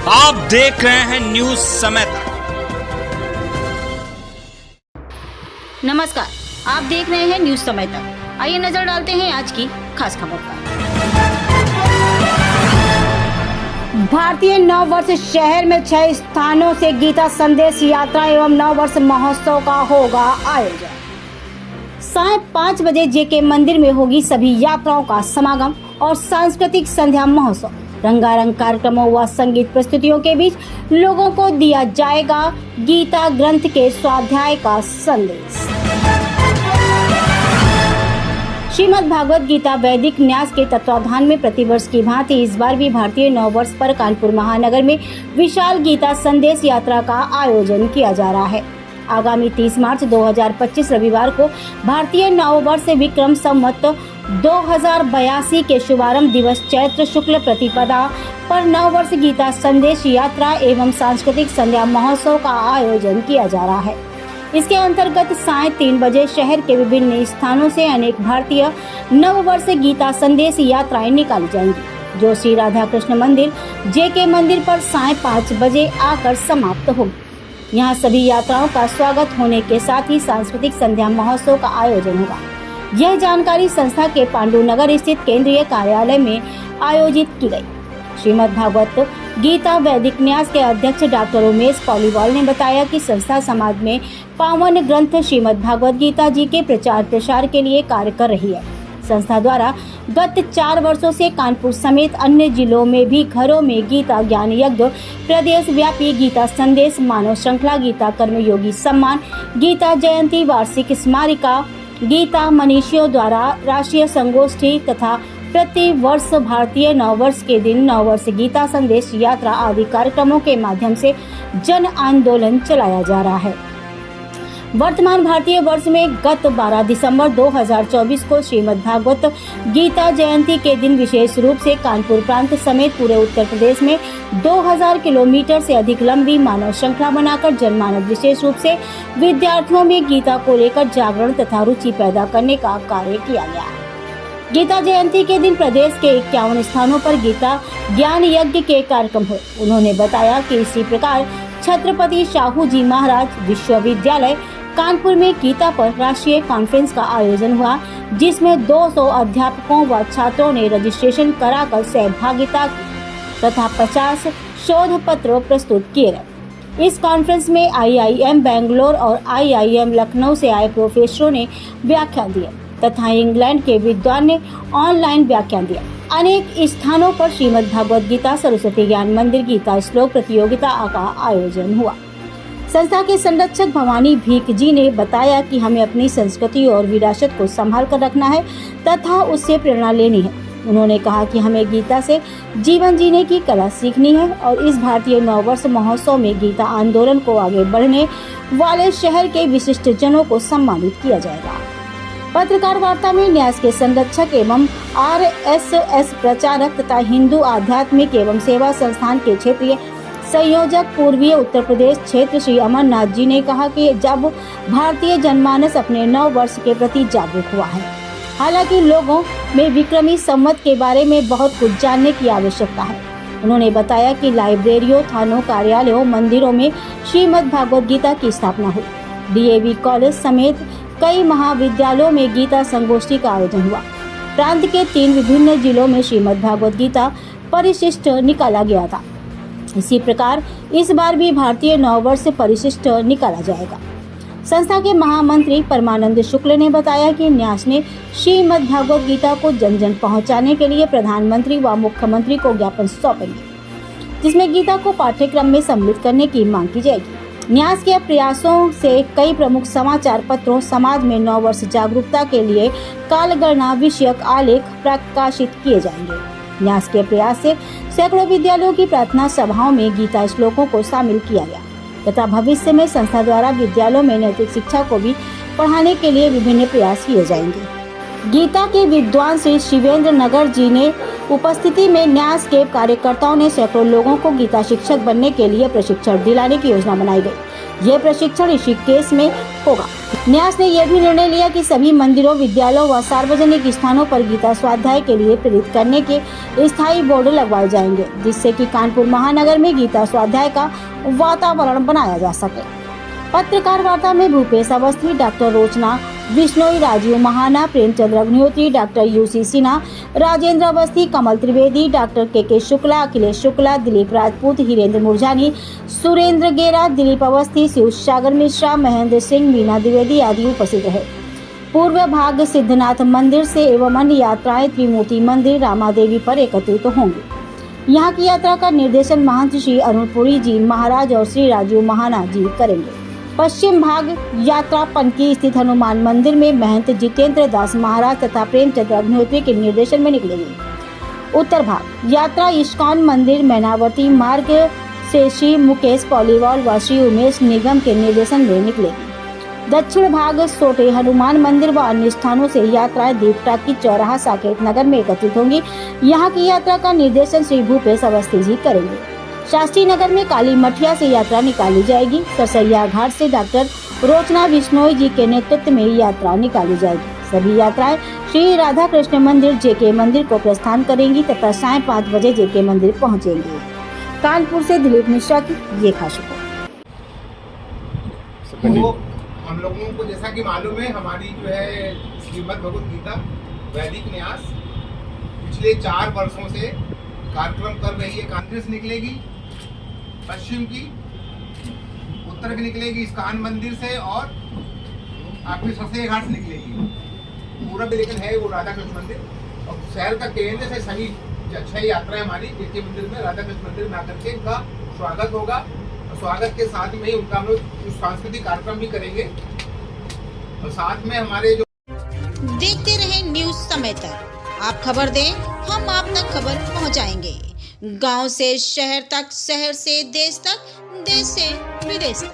आप देख रहे हैं न्यूज समय तक। नमस्कार, आप देख रहे हैं न्यूज समय तक। आइए नजर डालते हैं आज की खास खबर पर। भारतीय नव वर्ष शहर में 6 स्थानों से गीता संदेश यात्रा एवं नव वर्ष महोत्सव का होगा आयोजन। साय 5 बजे जेके मंदिर में होगी सभी यात्राओं का समागम और सांस्कृतिक संध्या महोत्सव। रंगारंग कार्यक्रमों व संगीत प्रस्तुतियों के बीच लोगों को दिया जाएगा गीता ग्रंथ के स्वाध्याय का संदेश। श्रीमद् भागवत गीता वैदिक न्यास के तत्वाधान में प्रतिवर्ष की भांति इस बार भी भारतीय नव वर्ष पर कानपुर महानगर में विशाल गीता संदेश यात्रा का आयोजन किया जा रहा है। आगामी 30 मार्च 2025 रविवार को भारतीय नव वर्ष विक्रम संवत 2082 के शुभारंभ दिवस चैत्र शुक्ल प्रतिपदा पर नव वर्ष गीता संदेश यात्रा एवं सांस्कृतिक संध्या महोत्सव का आयोजन किया जा रहा है। इसके अंतर्गत साय 3 बजे शहर के विभिन्न स्थानों से अनेक भारतीय नव वर्ष गीता संदेश यात्राएं निकाली जाएंगी, जो श्री राधा कृष्ण मंदिर जेके मंदिर पर साय 5 बजे आकर समाप्त होगी। यहाँ सभी यात्राओं का स्वागत होने के साथ ही सांस्कृतिक संध्या महोत्सव का आयोजन होगा। यह जानकारी संस्था के पांडु नगर स्थित केंद्रीय कार्यालय में आयोजित की गई। श्रीमद् भागवत गीता वैदिक न्यास के अध्यक्ष डॉक्टर उमेश पॉलीवाल ने बताया कि संस्था समाज में पावन ग्रंथ श्रीमद् भागवत गीता जी के प्रचार प्रसार के लिए कार्य कर रही है। संस्था द्वारा गत 4 वर्षों से कानपुर समेत अन्य जिलों में भी घरों में गीता ज्ञान यज्ञ, प्रदेश व्यापी गीता संदेश, मानव श्रृंखला, गीता कर्मयोगी सम्मान, गीता जयंती, वार्षिक स्मारिका, गीता मनीषियों द्वारा राष्ट्रीय संगोष्ठी तथा प्रति वर्ष भारतीय नववर्ष के दिन नववर्ष गीता संदेश यात्रा आदि कार्यक्रमों के माध्यम से जन आंदोलन चलाया जा रहा है। वर्तमान भारतीय वर्ष में गत 12 दिसंबर 2024 को श्रीमद् भागवत गीता जयंती के दिन विशेष रूप से कानपुर प्रांत समेत पूरे उत्तर प्रदेश में 2000 किलोमीटर से अधिक लंबी मानव श्रृंखला बनाकर जनमानस विशेष रूप से विद्यार्थियों में गीता को लेकर जागरण तथा रुचि पैदा करने का कार्य किया गया। गीता जयंती के दिन प्रदेश के 51 स्थानों पर गीता ज्ञान यज्ञ के कार्यक्रम हुए। उन्होंने बताया कि इसी प्रकार छत्रपति शाहू जी महाराज विश्वविद्यालय कानपुर में गीता पर राष्ट्रीय कॉन्फ्रेंस का आयोजन हुआ, जिसमें 200 अध्यापकों व छात्रों ने रजिस्ट्रेशन कराकर सहभागिता की तथा 50 शोध पत्र प्रस्तुत किए गए। इस कॉन्फ्रेंस में IIM बेंगलोर और IIM लखनऊ से आए प्रोफेसरों ने व्याख्यान दिए तथा इंग्लैंड के विद्वान ने ऑनलाइन व्याख्यान दिया। अनेक स्थानों पर श्रीमद् भागवत गीता सरस्वती ज्ञान मंदिर गीता श्लोक प्रतियोगिता का आयोजन हुआ। संस्था के संरक्षक भवानी भीख जी ने बताया कि हमें अपनी संस्कृति और विरासत को संभाल कर रखना है तथा उससे प्रेरणा लेनी है। उन्होंने कहा कि हमें गीता से जीवन जीने की कला सीखनी है और इस भारतीय नववर्ष महोत्सव में गीता आंदोलन को आगे बढ़ने वाले शहर के विशिष्ट जनों को सम्मानित किया जाएगा। पत्रकार वार्ता में न्यास के संरक्षक एवं RSS प्रचारक तथा हिंदू आध्यात्मिक एवं सेवा संस्थान के क्षेत्रीय संयोजक पूर्वीय उत्तर प्रदेश क्षेत्र श्री अमरनाथ जी ने कहा कि जब भारतीय जनमानस अपने नव वर्ष के प्रति जागरूक हुआ है, हालांकि लोगों में विक्रमी संवत के बारे में बहुत कुछ जानने की आवश्यकता है। उन्होंने बताया कि लाइब्रेरियों, थानों, कार्यालयों, मंदिरों में श्रीमद् भागवत गीता की स्थापना हुई। DAV कॉलेज समेत कई महाविद्यालयों में गीता संगोष्ठी का आयोजन हुआ। प्रांत के 3 विभिन्न जिलों में श्रीमद् भागवत गीता परिशिष्ट निकाला गया था। इसी प्रकार इस बार भी भारतीय नववर्ष परिशिष्ट निकाला जाएगा। संस्था के महामंत्री परमानंद शुक्ल ने बताया कि न्यास ने श्रीमद् भागवत गीता को जन जन पहुंचाने के लिए प्रधानमंत्री व मुख्यमंत्री को ज्ञापन सौंपेंगे, जिसमें गीता को पाठ्यक्रम में सम्मिलित करने की मांग की जाएगी। न्यास के प्रयासों से कई प्रमुख समाचार पत्रों समाज में नववर्ष जागरूकता के लिए कालगणना विषयक आलेख प्रकाशित किए जाएंगे। न्यास के प्रयास से सैकड़ों विद्यालयों की प्रार्थना सभाओं में गीता श्लोकों को शामिल किया गया तथा भविष्य में संस्था द्वारा विद्यालयों में नैतिक शिक्षा को भी पढ़ाने के लिए विभिन्न प्रयास किए जाएंगे। गीता के विद्वान श्री शिवेंद्र नगर जी ने उपस्थिति में न्यास के कार्यकर्ताओं ने सैकड़ों लोगों को गीता शिक्षक बनने के लिए प्रशिक्षण दिलाने की योजना बनाई गई। यह प्रशिक्षण ऋषिकेश में होगा। न्यास ने यह भी निर्णय लिया कि सभी मंदिरों, विद्यालयों व सार्वजनिक स्थानों पर गीता स्वाध्याय के लिए प्रेरित करने के स्थायी बोर्ड लगवाए जाएंगे, जिससे कि कानपुर महानगर में गीता स्वाध्याय का वातावरण बनाया जा सके। पत्रकार वार्ता में भूपेश अवस्थी, डॉक्टर रोचना बिश्नोई, राजीव महाना, प्रेमचंद अग्निहोत्री, डॉक्टर यूसी सिन्हा, राजेंद्र अवस्थी, कमल त्रिवेदी, डॉक्टर के शुक्ला, अखिलेश शुक्ला, दिलीप राजपूत, हिरेंद्र मुरजानी, सुरेंद्र गेरा, दिलीप अवस्थी, शिव सागर मिश्रा, महेंद्र सिंह, मीना द्विवेदी आदि उपस्थित रहे। पूर्व भाग सिद्धनाथ मंदिर से एवं अन्य यात्राएं त्रिमूर्ति मंदिर, रामा देवी पर एकत्रित होंगी। यहाँ की यात्रा का निर्देशन महंत श्री अरुणपुरी जी महाराज और श्री राजीव महाना जी करेंगे। पश्चिम भाग यात्रा पनकी स्थित हनुमान मंदिर में महंत जितेंद्र दास महाराज तथा प्रेमचंद अग्निहोत्री के निर्देशन में निकलेगी। उत्तर भाग यात्रा इस्कॉन मंदिर मैनावती मार्ग से श्री मुकेश पॉलीवाल व श्री उमेश निगम के निर्देशन में निकलेगी। दक्षिण भाग सोटे हनुमान मंदिर व अन्य स्थानों से यात्राएं दीपटा की चौराहा साकेत नगर में एकत्रित होंगी। यहाँ की यात्रा का निर्देशन श्री भूपेश अवस्थी जी करेंगे। शास्त्री नगर में काली मठिया से यात्रा निकाली जाएगी। सरसैया घाट से डॉक्टर रोचना बिश्नोई जी के नेतृत्व में यात्रा निकाली जाएगी। सभी यात्राएं श्री राधा कृष्ण मंदिर, जेके मंदिर को प्रस्थान करेंगी तथा सायं 5 बजे जेके मंदिर पहुंचेंगी। कानपुर से दिलीप मिश्रा की ये खास रिपोर्ट। तो हम लोगों को जैसा कि मालूम है, हमारी जो है श्रीमद् भगवद गीता वैदिक न्यास पिछले 4 वर्षों से कार्यक्रम कर रही है। कांग्रेस निकलेगी पश्चिम की, उत्तर की निकलेगी इस्कॉन मंदिर से और आपकी सरसैया घाट से निकलेगी। पूरब लेकिन है वो राधा कृष्ण मंदिर, और शहर का केंद्र से सभी 6 यात्राएं हमारी जेके मंदिर में, राधा कृष्ण मंदिर में आकर के इनका स्वागत होगा। और स्वागत के साथ में ही उनका हम लोग सांस्कृतिक कार्यक्रम भी करेंगे। और साथ में हमारे जो देखते रहे न्यूज समय तक, आप खबर दें, हम आप तक खबर पहुंचाएंगे। गांव से शहर तक, शहर से देश तक, देश से विदेश तक।